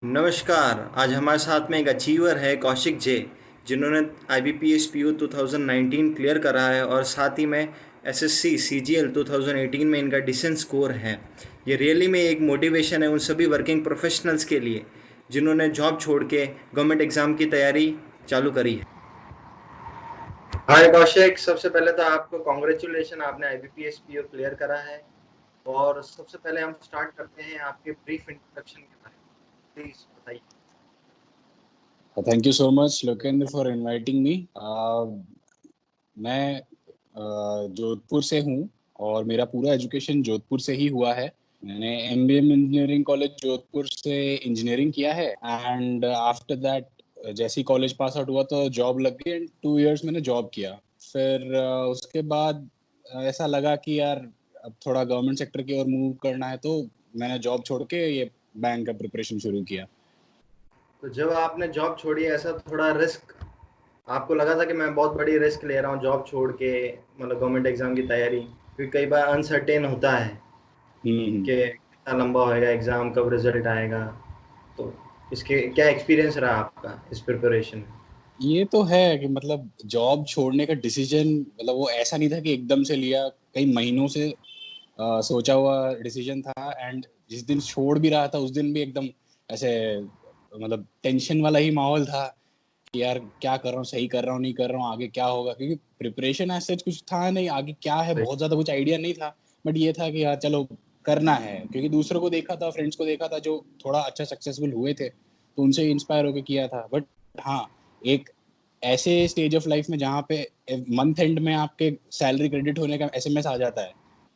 नमस्कार। आज हमारे साथ में एक अचीवर है कौशिक जे, जिन्होंने IBPS PO 2019 क्लियर करा है और साथ ही में SSC CGL 2018 में इनका डिसेंट स्कोर है। ये रियली में एक मोटिवेशन है उन सभी वर्किंग प्रोफेशनल्स के लिए जिन्होंने जॉब छोड़ के गवर्नमेंट एग्ज़ाम की तैयारी चालू करी है। हाय कौशिक, सबसे पहले तो आपको कॉन्ग्रेचुलेशन, आपने IBPS PO क्लियर करा है। और सबसे पहले हम स्टार्ट करते हैं आपके ब्रीफ इंट्रोडक्शन के बारे में। प्लीज़ बताइए। Thank you so much Lokendra for inviting me. मैं जोधपुर से हूँ और मेरा पूरा एजुकेशन जोधपुर से ही हुआ है। मैंने MBM इंजीनियरिंग कॉलेज जोधपुर से इंजीनियरिंग किया है एंड आफ्टर दैट जैसे ही कॉलेज पास आउट हुआ तो जॉब लग गई एंड 2 इयर्स मैंने जॉब किया। फिर उसके बाद ऐसा लगा कि यार अब थोड़ा गवर्नमेंट सेक्टर की ओर मूव करना है, तो मैंने जॉब छोड़ के ये बैंक का प्रिपरेशन शुरू किया। तो जब आपने जॉब छोड़ी, ऐसा थोड़ा रिस्क आपको लगा था कि मैं बहुत बड़ी रिस्क ले रहा हूँ जॉब छोड़ के, मतलब गवर्नमेंट एग्जाम की तैयारी, क्योंकि कई बार अनसर्टेन होता है हम्म। कि कितना लंबा होएगा एग्जाम, कब रिजल्ट आएगा। तो इसके क्या एक्सपीरियंस रहा आपका इस प्रिपरेशन में? ये तो है कि मतलब जॉब छोड़ने का डिसीजन, मतलब वो ऐसा नहीं था कि एकदम से लिया, कई महीनों से सोचा हुआ डिसीजन था। एंड जिस दिन छोड़ भी रहा था उस दिन भी एकदम ऐसे मतलब टेंशन वाला ही माहौल था कि यार क्या कर रहा हूँ, सही कर रहा हूँ नहीं कर रहा हूँ, आगे क्या होगा, क्योंकि प्रिपरेशन ऐसे कुछ था नहीं, आगे क्या है सही। बहुत ज्यादा कुछ आइडिया नहीं था। बट ये था कि यार चलो करना है, क्योंकि दूसरों को देखा था, फ्रेंड्स को देखा था जो थोड़ा अच्छा सक्सेसफुल हुए थे, तो उनसे इंस्पायर होकर किया था। बट हाँ, एक ऐसे स्टेज ऑफ लाइफ में जहाँ पे मंथ एंड में आपके सैलरी क्रेडिट होने का SMS आ जाता है,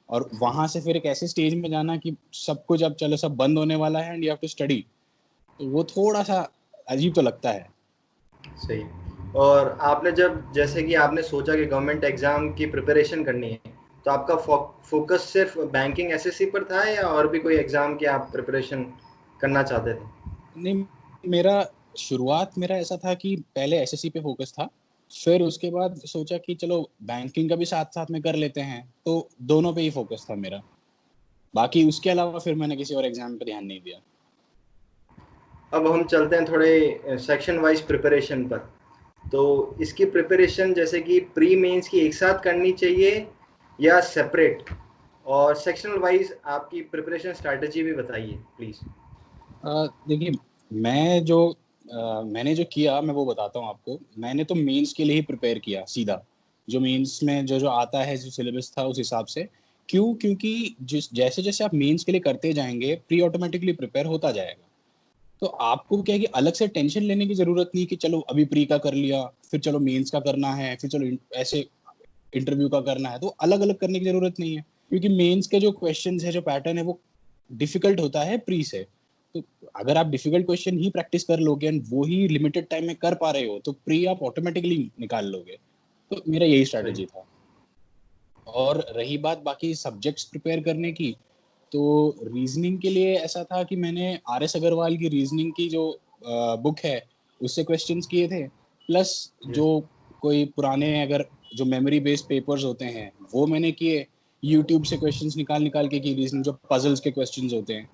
और वहां से फिर एक ऐसे स्टेज में जाना कि सब कुछ अब चलो सब बंद होने वाला है and you have to study, तो वो थोड़ा सा अजीब तो लगता है। सही। और आपने जब, जैसे कि आपने सोचा कि गवर्नमेंट एग्जाम की प्रिपरेशन करनी है, तो आपका फोकस सिर्फ बैंकिंग SSC पर था या और भी कोई एग्जाम की आप प्रिपरेशन करना चाहते थे? नहीं, मेरा शुरुआत मेरा ऐसा था कि पहले SSC पे फोकस था, फिर उसके बाद सोचा कि चलो बैंकिंग का भी साथ साथ में कर लेते हैं, तो दोनों पे ही फोकस था मेरा। बाकी उसके अलावा फिर मैंने किसी और एग्जाम पे ध्यान नहीं दिया। अब हम चलते हैं थोड़े सेक्शन वाइज प्रिपरेशन पर। तो इसकी प्रिपरेशन जैसे कि प्री मेंस की एक साथ करनी चाहिए या सेपरेट? और सेक्शनल वाइज आपकी प्रिपरेशन स्ट्रैटेजी भी बताइए प्लीज। देखिए, मैं जो मैंने जो किया मैं वो बताता हूँ आपको। मैंने तो मेंस के लिए ही प्रिपेयर किया सीधा, जो मेंस में जो जो आता है, जो सिलेबस था उस हिसाब से। क्यों? क्योंकि जिस जैसे जैसे आप मेंस के लिए करते जाएंगे, प्री ऑटोमेटिकली प्रिपेयर होता जाएगा। तो आपको क्या है कि अलग से टेंशन लेने की जरूरत नहीं कि चलो अभी प्री का कर लिया, फिर चलो मेंस का करना है, फिर चलो ऐसे इंटरव्यू का करना है, तो अलग अलग करने की जरूरत नहीं है। क्योंकि मेंस के जो क्वेश्चंस है, जो पैटर्न है, वो डिफिकल्ट होता है प्री से। तो अगर आप डिफिकल्ट क्वेश्चन ही प्रैक्टिस कर लोगे एंड वो ही लिमिटेड टाइम में कर पा रहे हो, तो प्री आप ऑटोमेटिकली निकाल लोगे। तो मेरा यही सही। स्ट्रैटेजी था। और रही बात बाकी सब्जेक्ट्स प्रिपेयर करने की, तो रीजनिंग के लिए ऐसा था कि मैंने RS अग्रवाल की रीजनिंग की जो बुक है उससे क्वेश्चंस किए थे। Plus yes. जो कोई पुराने अगर जो मेमोरी बेस्ड पेपर्स होते हैं वो मैंने किए। यूट्यूब से क्वेश्चंस निकाल निकाल के की रीजनिंग, जो पजल्स के क्वेश्चंस होते हैं,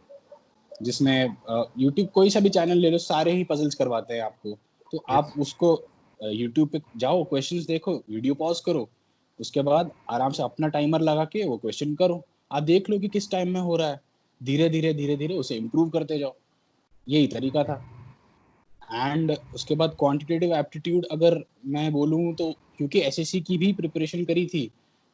जिसमें यूट्यूब कोई सा भी चैनल ले लो, सारे ही पजल्स करवाते हैं आपको। तो आप यस। उसको यूट्यूब पे जाओ, क्वेश्चंस देखो, वीडियो पॉज करो, उसके बाद आराम से अपना टाइमर लगा के वो क्वेश्चन करो। आप देख लो कि किस टाइम में हो रहा है, धीरे धीरे उसे इम्प्रूव करते जाओ। यही तरीका था। एंड उसके बाद क्वांटिटेटिव एप्टीट्यूड अगर मैं बोलूँ तो, क्योंकि SSC की भी प्रिपरेशन करी थी,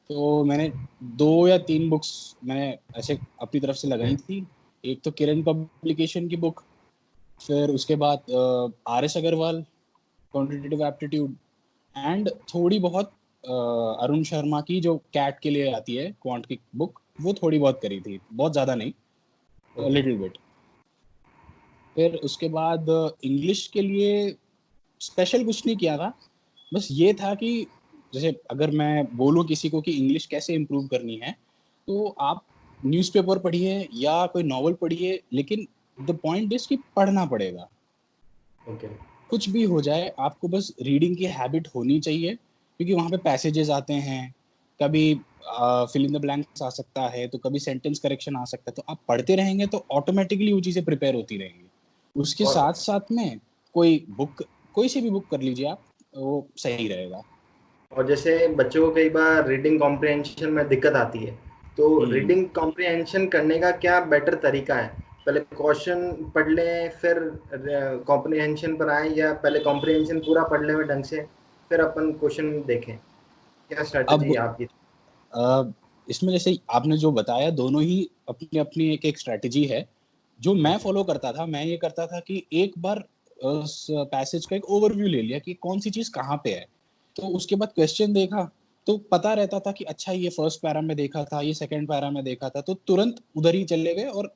तो मैंने 2 या 3 बुक्स मैंने ऐसे अपनी तरफ से लगाई थी। एक तो किरण पब्लिकेशन की बुक, फिर उसके बाद RS Agarwal quantitative aptitude, and थोड़ी बहुत अरुण शर्मा की जो कैट के लिए आती है क्वांट की बुक, वो थोड़ी बहुत करी थी, बहुत ज़्यादा नहीं, ओके। Little bit. फिर उसके बाद इंग्लिश के लिए स्पेशल कुछ नहीं किया था। बस ये था कि जैसे अगर मैं बोलूँ किसी को कि इंग्लिश कैसे इम्प्रूव करनी है, तो आप न्यूज़पेपर पढ़िए या कोई नॉवल पढ़िए, लेकिन द पॉइंट इज कि पढ़ना पड़ेगा। ओके। कुछ भी हो जाए, आपको बस रीडिंग की हैबिट होनी चाहिए, क्योंकि वहाँ पे पैसेजेस आते हैं, कभी फिल इन द ब्लैंक्स आ सकता है, तो कभी सेंटेंस करेक्शन आ सकता है, तो आप पढ़ते रहेंगे तो ऑटोमेटिकली वो चीज़ें प्रिपेयर होती रहेंगी। उसके और साथ साथ में कोई बुक, कोई सी भी बुक कर लीजिए आप, वो सही रहेगा। जैसे बच्चों को कई बार रीडिंग कॉम्प्रिहेंशन में दिक्कत आती है, तो हम्म। रीडिंग कॉम्प्रिहेंशन करने का क्या बेटर तरीका है? पहले क्वेश्चन पढ़ लें फिर कॉम्प्रिहेंशन पर आए, या पहले कॉम्प्रिहेंशन पूरा पढ़ लें ढंग से फिर अपन क्वेश्चन देखें? क्या स्ट्रैटेजी अब है आपकी? अ, इसमें जैसे आपने जो बताया, दोनों ही अपनी अपनी एक एक स्ट्रैटेजी है। जो मैं जी। फॉलो करता था, मैं ये करता था कि एक बार उस पैसेज का एक ओवरव्यू ले लिया कि कौन सी चीज कहाँ पे है। तो उसके बाद क्वेश्चन देखा, तो पता रहता था कि अच्छा ये फर्स्ट पैरा में देखा था, ये सेकंड पैरा में देखा था, तो तुरंत उधर ही चले गए। और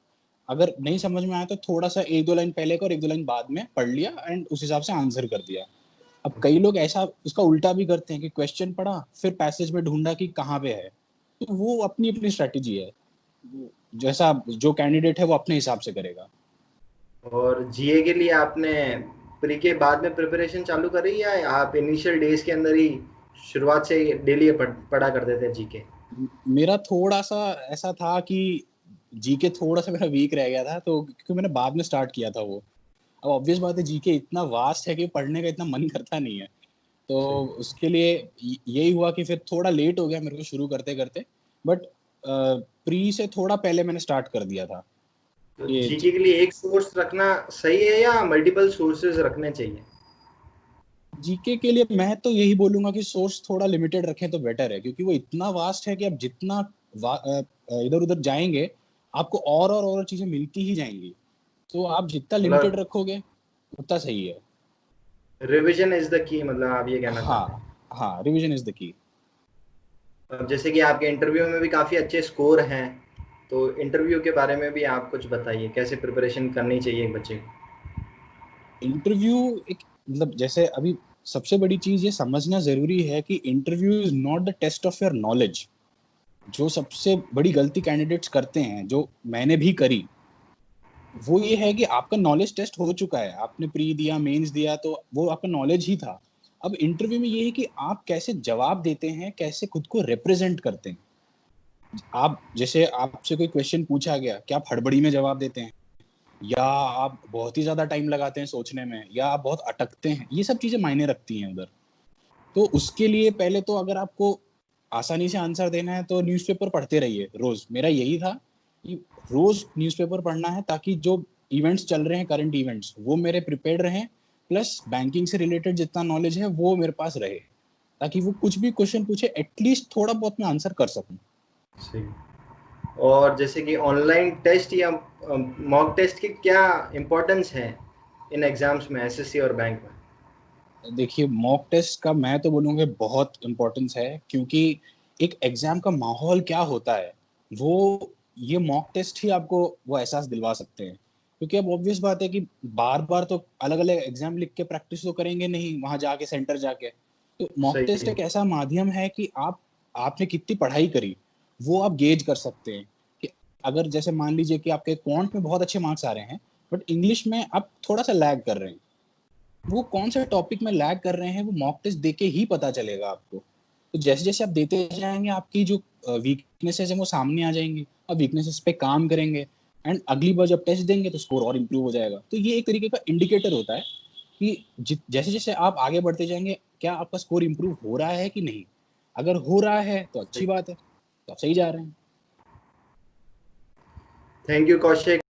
अगर नहीं समझ में आया तो थोड़ा सा एक दो लाइन पहले का और एक दो लाइन बाद में पढ़ लिया एंड उस हिसाब से आंसर कर दिया। अब कई लोग ऐसा उसका उल्टा भी करते हैं कि क्वेश्चन पढ़ा फिर पैसेज में ढूंढा कि कहाँ पे है। तो वो अपनी अपनी स्ट्रेटेजी है, जैसा जो कैंडिडेट है वो अपने हिसाब से करेगा। और जीए के लिए आपने प्री के बाद में प्रिपरेशन चालू करी, या आप इनिशियल डेज के अंदर ही शुरुआत से डेली पढ़ा करते थे जीके? मेरा थोड़ा सा ऐसा था कि जीके थोड़ा सा मेरा वीक रह गया था, तो क्योंकि मैंने बाद में स्टार्ट किया था वो। अब ऑब्वियस बात है, जीके इतना वास्ट है कि पढ़ने का इतना मन करता नहीं है। तो सही। उसके लिए यही हुआ कि फिर थोड़ा लेट हो गया मेरे को शुरू करते करते। बट प्री से थोड़ा पहले मैंने स्टार्ट कर दिया था तो ये। जीके के लिए एक सोर्स रखना सही है या मल्टीपल सोर्सेज रखने चाहिए? जीके के लिए मैं तो यही बोलूंगा कि सोर्स थोड़ा लिमिटेड रखें तो बेटर है, क्योंकि वो इतना वास्ट है कि आप जितना इधर उधर जाएंगे आपको और चीजें मिलती ही जाएंगी। तो आप जितना लिमिटेड मतलब रखोगे उतना सही है। रिवीजन इज द की, मतलब आप ये कहना चाहते हाँ, हैं? हाँ, रिवीजन इज द की। अब जैसे कि आपके इंटरव्यू में भी काफ़ी अच्छे स्कोर हैं, तो इंटरव्यू के बारे में भी आप कुछ बताइए, कैसे प्रिपरेशन करनी चाहिए एक बच्चे को? इंटरव्यू एक, मतलब जैसे अभी सबसे बड़ी चीज ये समझना जरूरी है कि interview is not the test of your knowledge. जो सबसे बड़ी गलती कैंडिडेट्स करते हैं, जो मैंने भी करी, वो ये है कि आपका नॉलेज टेस्ट हो चुका है, आपने प्री दिया, मेंस दिया, तो वो आपका नॉलेज ही था। अब इंटरव्यू में ये है कि आप कैसे जवाब देते हैं, कैसे खुद को रिप्रेजेंट करते हैं। आप जैसे आपसे कोई क्वेश्चन पूछा गया, क्या आप हड़बड़ी में जवाब देते हैं, या आप बहुत ही ज्यादा टाइम लगाते हैं सोचने में, या आप बहुत अटकते हैं, ये सब चीजें मायने रखती हैं उधर। तो उसके लिए पहले तो अगर आपको आसानी से आंसर देना है तो न्यूज़पेपर पढ़ते रहिए रोज। मेरा यही था कि रोज न्यूज़पेपर पढ़ना है, ताकि जो इवेंट्स चल रहे हैं, करंट इवेंट्स, वो मेरे प्रिपेयर्ड रहें। प्लस बैंकिंग से रिलेटेड जितना नॉलेज है वो मेरे पास रहे, ताकि वो कुछ भी क्वेश्चन पूछे एटलीस्ट थोड़ा बहुत मैं आंसर कर सकूं। सही। और जैसे कि ऑनलाइन टेस्ट या मॉक टेस्ट की क्या इम्पोर्टेंस है इन एग्जाम्स में, एसएससी और बैंक में? देखिए, मॉक टेस्ट का मैं तो बोलूँगा बहुत इम्पोर्टेंस है, क्योंकि एक एग्जाम का माहौल क्या होता है, वो ये मॉक टेस्ट ही आपको वो एहसास दिलवा सकते हैं। क्योंकि अब ऑब्वियस बात है कि बार बार तो अलग अलग एग्जाम लिख के प्रैक्टिस तो करेंगे नहीं वहां जाके, सेंटर जाके। तो मॉक सही टेस्ट है। एक ऐसा माध्यम है कि आपने कितनी पढ़ाई करी वो आप गेज कर सकते हैं। कि अगर जैसे मान लीजिए कि आपके क्वांट में बहुत अच्छे मार्क्स आ रहे हैं, बट इंग्लिश में आप थोड़ा सा लैग कर रहे हैं, वो कौन से टॉपिक में लैग कर रहे हैं वो मॉक टेस्ट देके ही पता चलेगा आपको। तो जैसे जैसे आप देते जाएंगे आपकी जो वीकनेसेस है वो सामने आ जाएंगी, और वीकनेसेस पे काम करेंगे, एंड अगली बार जब टेस्ट देंगे तो स्कोर और इम्प्रूव हो जाएगा। तो ये एक तरीके का इंडिकेटर होता है कि जैसे जैसे आप आगे बढ़ते जाएंगे, क्या आपका स्कोर इम्प्रूव हो रहा है कि नहीं। अगर हो रहा है तो अच्छी बात है, तो आप सही जा रहे हैं। Thank you Kaushik.